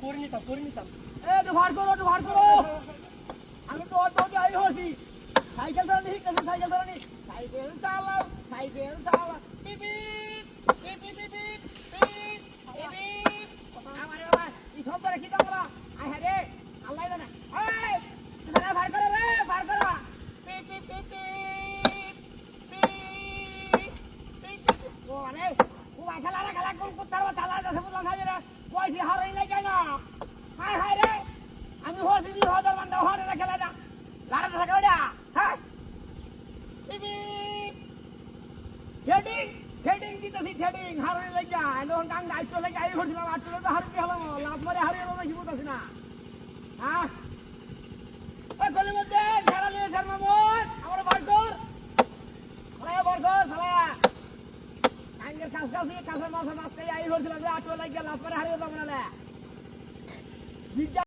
করে নিতাম এ তো ভার করো আমি তো অত যাই হছি সাইকেল চালানি শিখতেছি সাইকেল চালাও পিপি পিপি পিপি পিপি আমারে বাবা এই শব্দ রেখে দাও বলা আয় হ্যাঁ রে আল্লাহ জানে এই তুই ভার করো রে ভার করো পিপি পিপি ও আরে ও খেলা কোন কুত্তার চালা যাচ্ছে বুঝলাম না রে পয়সা হারাই নাই কেন হায় রে আমি হচ্ছি 2000 বান্দা হরে না খেলা না লাড়া দেখা খেলা হ্যাঁ পিপি হেডিং দিতেছি হেডিং হারাই লাগি এখন গাং গাইছো লাগি আই হচ্ছিলাম আটলে তো হারিয়ে গেলাম লাভ মারে হারিয়ে গেল নাকি বুঝতাছি না হ্যাঁ ওই গলির মধ্যে ঝাড়া নিয়ে শর্মা মোর আমার বরকর শালা আঙ্গের কাছের মাছ মাছ আই হচ্ছিলাম আটলে লাগি লাভ মারে হারিয়ে গেলাম না